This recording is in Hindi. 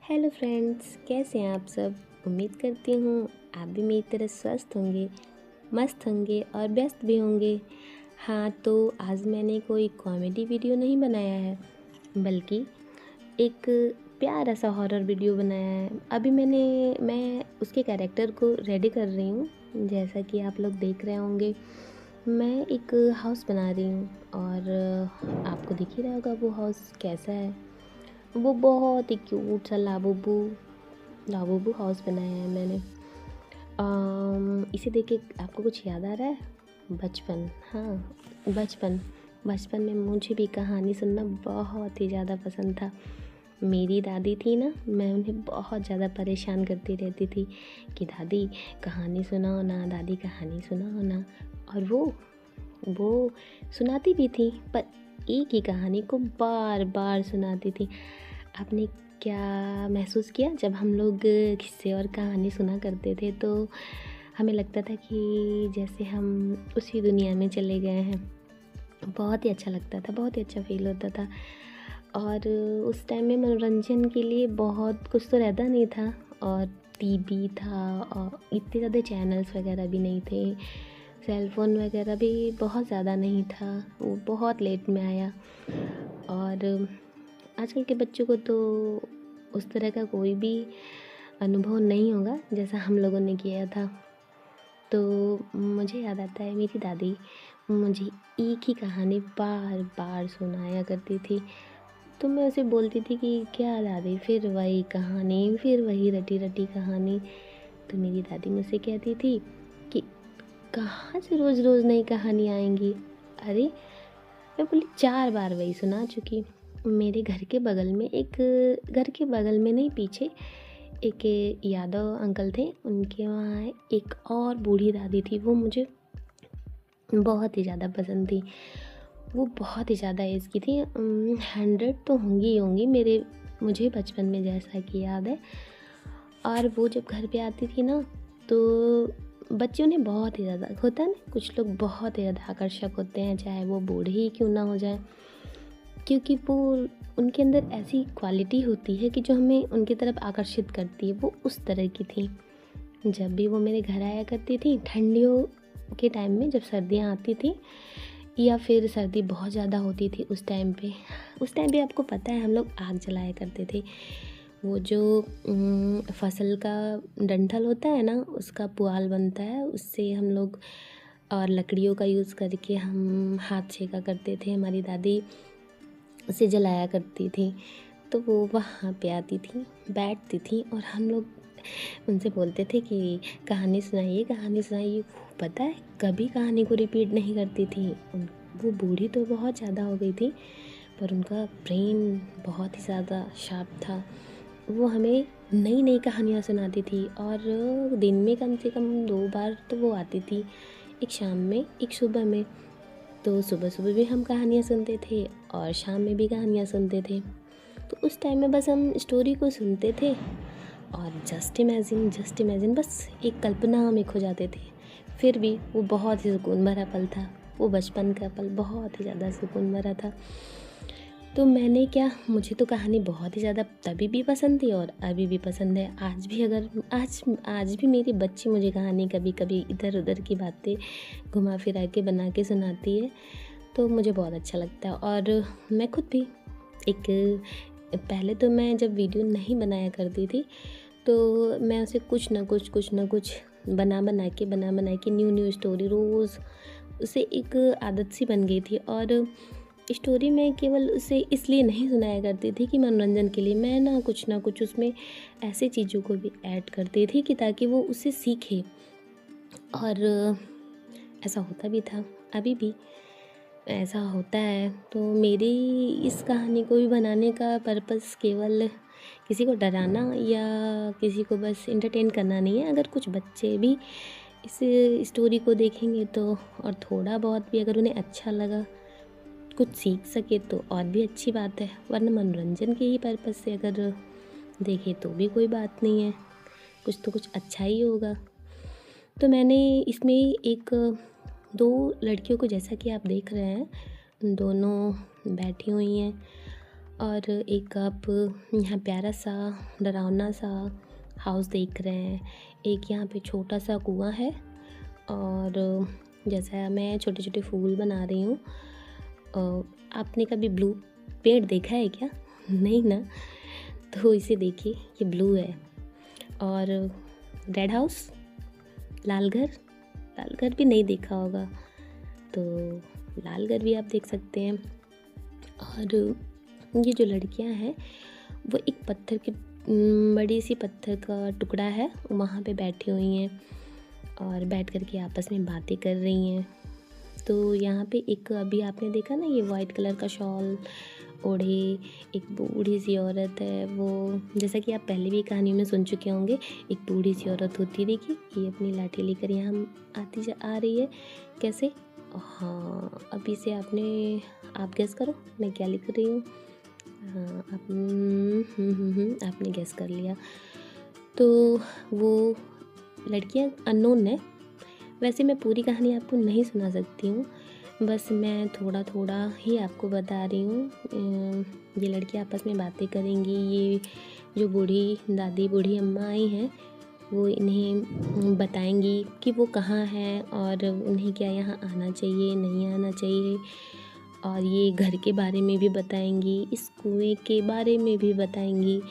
हेलो फ्रेंड्स, कैसे हैं आप सब। उम्मीद करती हूँ आप भी मेरी तरह स्वस्थ होंगे, मस्त होंगे और व्यस्त भी होंगे। हाँ, तो आज मैंने कोई कॉमेडी वीडियो नहीं बनाया है, बल्कि एक प्यारा सा हॉरर वीडियो बनाया है। अभी मैं उसके कैरेक्टर को रेडी कर रही हूँ। जैसा कि आप लोग देख रहे होंगे, मैं एक हाउस बना रही हूँ और आपको दिख ही रहा होगा वो हाउस कैसा है। वो बहुत ही क्यूट सा लाबूबू लाबूबू हाउस बनाया है मैंने। इसे देख के आपको कुछ याद आ रहा है? बचपन। हाँ, बचपन बचपन में मुझे भी कहानी सुनना बहुत ही ज़्यादा पसंद था। मेरी दादी थी ना, मैं उन्हें बहुत ज़्यादा परेशान करती रहती थी कि दादी कहानी सुनाओ ना, दादी कहानी सुनाओ ना। और वो सुनाती भी थी, पर एक ही कहानी को बार बार सुनाती थी। आपने क्या महसूस किया जब हम लोग किस्से और कहानी सुना करते थे, तो हमें लगता था कि जैसे हम उसी दुनिया में चले गए हैं। बहुत ही अच्छा लगता था, बहुत ही अच्छा फ़ील होता था। और उस टाइम में मनोरंजन के लिए बहुत कुछ तो रहता नहीं था, और टीवी था और इतने ज़्यादा चैनल्स वगैरह भी नहीं थे। सेल फ़ोन वगैरह भी बहुत ज़्यादा नहीं था, वो बहुत लेट में आया। और आजकल के बच्चों को तो उस तरह का कोई भी अनुभव नहीं होगा जैसा हम लोगों ने किया था। तो मुझे याद आता है, मेरी दादी मुझे एक ही कहानी बार बार सुनाया करती थी। तो मैं उसे बोलती थी कि क्या दादी, फिर वही कहानी, फिर वही रटी रटी कहानी। तो मेरी दादी मुझसे कहती थी कि कहाँ से रोज़ रोज़ नई कहानी आएंगी। अरे, मैं बोली 4 बार वही सुना चुकी। मेरे घर के बगल में नहीं, पीछे एक यादव अंकल थे, उनके वहाँ एक और बूढ़ी दादी थी। वो मुझे बहुत ही ज़्यादा पसंद थी। वो बहुत ही ज़्यादा एज की थी, 100 तो होंगी ही होंगी मुझे बचपन में जैसा कि याद है। और वो जब घर पे आती थी ना, तो बच्चे उन्हें बहुत ही ज़्यादा, होता है ना, कुछ लोग बहुत ही ज़्यादा आकर्षक होते हैं, चाहे वो बूढ़े ही क्यों ना हो जाए, क्योंकि वो उनके अंदर ऐसी क्वालिटी होती है कि जो हमें उनकी तरफ आकर्षित करती है। वो उस तरह की थी। जब भी वो मेरे घर आया करती थी ठंडियों के टाइम में, जब सर्दियाँ आती थी या फिर सर्दी बहुत ज़्यादा होती थी, उस टाइम पे आपको पता है हम लोग आग जलाया करते थे। वो जो फसल का डंठल होता है ना, उसका पुआल बनता है, उससे हम लोग, और लकड़ियों का यूज़ करके हम हाथ सेका करते थे। हमारी दादी उसे जलाया करती थी। तो वो वहाँ पे आती थी, बैठती थी, और हम लोग उनसे बोलते थे कि कहानी सुनाइए, कहानी सुनाइए। वो पता है कभी कहानी को रिपीट नहीं करती थी। वो बूढ़ी तो बहुत ज़्यादा हो गई थी, पर उनका ब्रेन बहुत ही ज़्यादा शार्प था। वो हमें नई नई कहानियाँ सुनाती थी, और दिन में कम से कम 2 बार तो वो आती थी, एक शाम में, एक सुबह में। तो सुबह सुबह भी हम कहानियाँ सुनते थे और शाम में भी कहानियाँ सुनते थे। तो उस टाइम में बस हम स्टोरी को सुनते थे और जस्ट इमेजिन बस एक कल्पना में खो जाते थे। फिर भी वो बहुत ही सुकून भरा पल था। वो बचपन का पल बहुत ही ज़्यादा सुकून भरा था। तो मैंने क्या, मुझे तो कहानी बहुत ही ज़्यादा तभी भी पसंद थी और अभी भी पसंद है। आज भी मेरी बच्ची मुझे कहानी कभी कभी इधर उधर की बातें घुमा फिरा के बना के सुनाती है, तो मुझे बहुत अच्छा लगता है। और मैं खुद भी पहले तो मैं जब वीडियो नहीं बनाया करती थी, तो मैं उसे कुछ ना कुछ बना बना के न्यू स्टोरी रोज़, उसे एक आदत सी बन गई थी। और स्टोरी मैं केवल उसे इसलिए नहीं सुनाया करती थी कि मनोरंजन के लिए, मैं ना कुछ उसमें ऐसे चीज़ों को भी ऐड करती थी कि ताकि वो उसे सीखे। और ऐसा होता भी था, अभी भी ऐसा होता है। तो मेरी इस कहानी को भी बनाने का पर्पस केवल किसी को डराना या किसी को बस एंटरटेन करना नहीं है। अगर कुछ बच्चे भी इस स्टोरी को देखेंगे तो, और थोड़ा बहुत भी अगर उन्हें अच्छा लगा, कुछ सीख सके, तो और भी अच्छी बात है। वरना मनोरंजन के ही पर्पस से अगर देखें तो भी कोई बात नहीं है, कुछ तो कुछ अच्छा ही होगा। तो मैंने इसमें एक 2 लड़कियों को, जैसा कि आप देख रहे हैं, दोनों बैठी हुई हैं और एक आप यहाँ प्यारा सा डरावना सा हाउस देख रहे हैं। एक यहाँ पे छोटा सा कुआं है और जैसा मैं छोटे छोटे फूल बना रही हूँ। आपने कभी ब्लू पेड़ देखा है क्या? नहीं ना? तो इसे देखिए, ये ब्लू है। और रेड हाउस, लाल घर भी नहीं देखा होगा, तो लाल घर भी आप देख सकते हैं। और ये जो लड़कियां हैं वो एक पत्थर के बड़ी सी पत्थर का टुकड़ा है, वहाँ पे बैठी हुई हैं और बैठ कर के आपस में बातें कर रही हैं। तो यहाँ पे एक अभी आपने देखा ना, ये वाइट कलर का शॉल ओढ़े एक बूढ़ी सी औरत है। वो जैसा कि आप पहले भी कहानी में सुन चुके होंगे, एक बूढ़ी सी औरत होती है, देखिए ये अपनी लाठी लेकर यहाँ आ रही है। कैसे? हाँ, अभी से आप गेस करो मैं क्या लिख रही हूँ। हाँ, आपने गेस कर लिया। तो वो लड़कियाँ अननोन है। वैसे मैं पूरी कहानी आपको नहीं सुना सकती हूँ, बस मैं थोड़ा थोड़ा ही आपको बता रही हूँ। ये लड़कियाँ आपस में बातें करेंगी। ये जो बूढ़ी अम्मा आई हैं वो इन्हें बताएंगी कि वो कहाँ हैं और उन्हें क्या यहाँ आना चाहिए, नहीं आना चाहिए। और ये घर के बारे में भी बताएंगी, इस कुएं के बारे में भी बताएंगी।